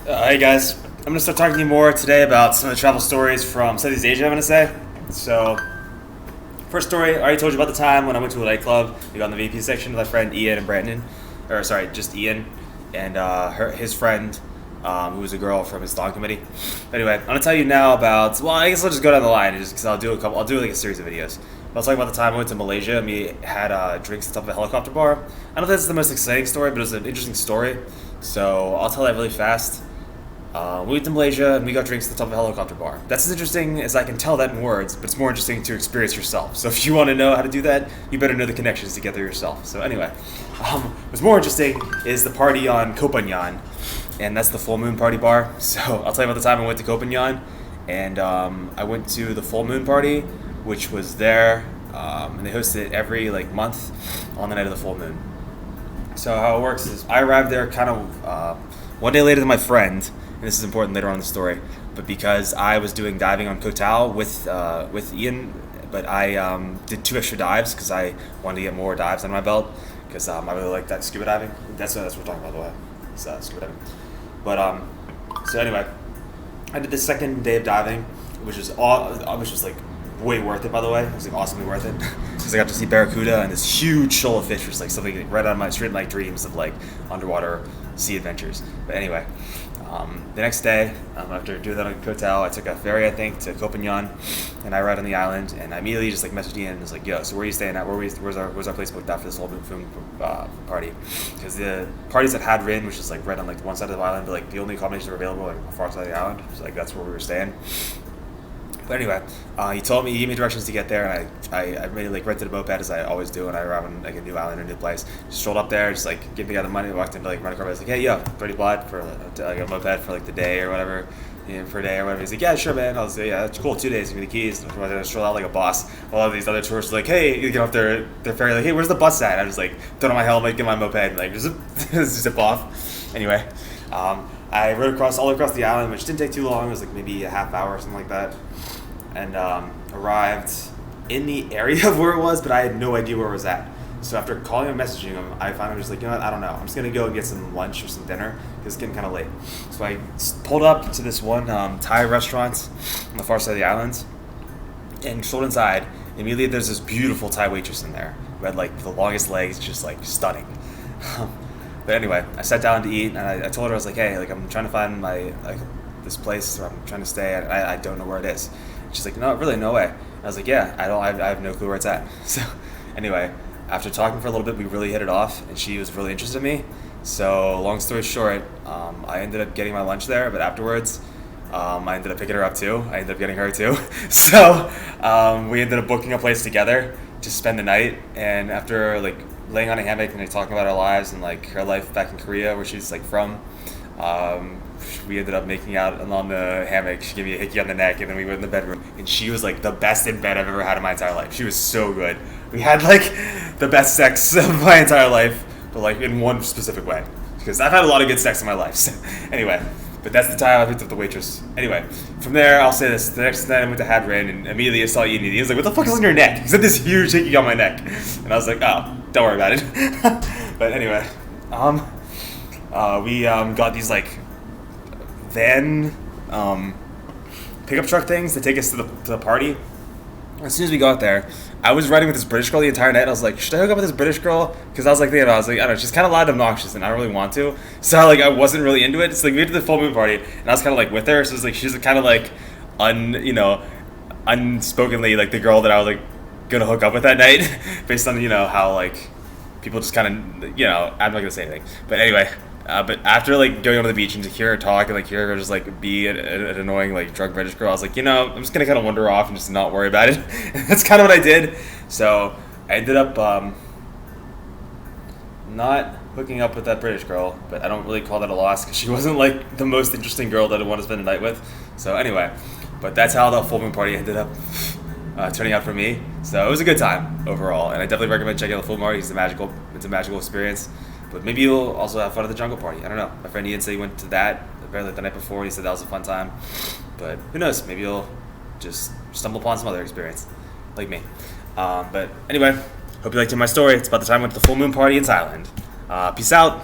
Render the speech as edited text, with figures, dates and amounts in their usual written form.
Hey guys, I'm gonna start talking to you more today about some of the travel stories from Southeast Asia. I'm gonna say. So, first story, I already told you about the time when I went to a nightclub. We got in the VP section with my friend Ian and Brandon, or sorry, just Ian, and his friend, who was a girl from his thong committee. Anyway, I'm gonna tell you now about. Well, I guess I'll just go down the line, just because I'll do like a series of videos. But I'll talk about the time I went to Malaysia and we had drinks at the top of a helicopter bar. I don't know if that's the most exciting story, but it was an interesting story. So I'll tell that really fast. We went to Malaysia and we got drinks at the top of a helicopter bar. That's as interesting as I can tell that in words, but it's more interesting to experience yourself. So if you want to know how to do that, you better know the connections to get there yourself. So anyway, what's more interesting is the party on Koh Phangan, and that's the full moon party bar. So I'll tell you about the time I went to Koh Phangan, and I went to the full moon party, which was there, and they host it every month on the night of the full moon. So how it works is I arrived there kind of one day later than my friend. And this is important later on in the story, but because I was doing diving on Koh Tao with Ian, but I did 2 extra dives because I wanted to get more dives under my belt because I really like that scuba diving. That's what we're talking about, by the way. It's scuba diving. But so anyway, I did the second day of diving, which was way worth it. By the way, it was awesomely worth it because I got to see barracuda and this huge shoal of fish, was something right out of my dreams of underwater sea adventures. But anyway. The next day, after doing that on Koh Tao, I took a ferry, I think, to Koh Phangan, and I arrived on the island, and I immediately just messaged Ian and was like, yo, so where are you staying at? Where's our place booked out for this whole moon party? Because the parties that had Rin, which is right on one side of the island, but the only accommodations that were available on the far side of the island, so that's where we were staying. But anyway, he gave me directions to get there, and I rented a moped as I always do when I arrive on a new island or a new place. Just strolled up there, just gave the guy the money, walked into rental car. I was like, hey, yo, already applied for a moped for the day or whatever, for a day or whatever. He's like, yeah, sure, man. I was like, yeah, that's cool. 2 days, give me the keys. And I strolled out like a boss. While all these other tourists were hey, you get off their ferry, hey, where's the bus at? I was throw on my helmet, get my moped, just zip off. Anyway, I rode all across the island, which didn't take too long. It was maybe a half hour or something like that. And arrived in the area of where it was, but I had no idea where it was at. So after calling and messaging him, I finally was you know what, I don't know. I'm just going to go and get some lunch or some dinner because it's getting kind of late. So I pulled up to this one Thai restaurant on the far side of the island and strolled inside. Immediately there's this beautiful Thai waitress in there who had the longest legs, just stunning. But anyway, I sat down to eat and I told her, I was hey, I'm trying to find my this place where I'm trying to stay and I don't know where it is. She's like, no, really, no way. And I was like, yeah, I have no clue where it's at. So anyway, after talking for a little bit, we really hit it off, and she was really interested in me. So long story short, I ended up getting my lunch there, but afterwards, I ended up picking her up too. I ended up getting her too. So we ended up booking a place together to spend the night, and after laying on a hammock and talking about our lives and her life back in Korea, where she's from, we ended up making out on the hammock. She gave me a hickey on the neck, and then we went in the bedroom. And she was the best in bed I've ever had in my entire life. She was so good. We had the best sex of my entire life, but in one specific way. Because I've had a lot of good sex in my life. So, anyway, but that's the time I picked up the waitress. Anyway, from there, I'll say this. The next night I went to Hadrin, and immediately I saw Ian. He was like, what the fuck is on your neck? He had this huge hickey on my neck. And I was like, oh, don't worry about it. But anyway, we got these van pickup truck things to take us to the party. As soon as we got there, I was riding with this British girl the entire night. I was like, should I hook up with this British girl? Because I was I don't know, she's kind of loud and obnoxious, and I don't really want to. So I wasn't really into it. So we went to the full moon party, and I was kind of with her. So it's she's kind of unspokenly the girl that I was gonna hook up with that night, based on how people just kind of I'm not gonna say anything. But anyway. But after going onto the beach and to hear her talk and hear her just be an annoying drunk British girl, I was I'm just gonna kind of wander off and just not worry about it. And that's kind of what I did. So I ended up not hooking up with that British girl, but I don't really call that a loss because she wasn't the most interesting girl that I want to spend the night with. So anyway, but that's how the full moon party ended up turning out for me. So it was a good time overall, and I definitely recommend checking out the full moon party. It's a magical experience. But maybe you'll also have fun at the jungle party. I don't know. My friend Ian said he went to that apparently the night before, and he said that was a fun time. But who knows? Maybe you'll just stumble upon some other experience, like me. But anyway, hope you liked my story. It's about the time I went to the full moon party in Thailand. Peace out.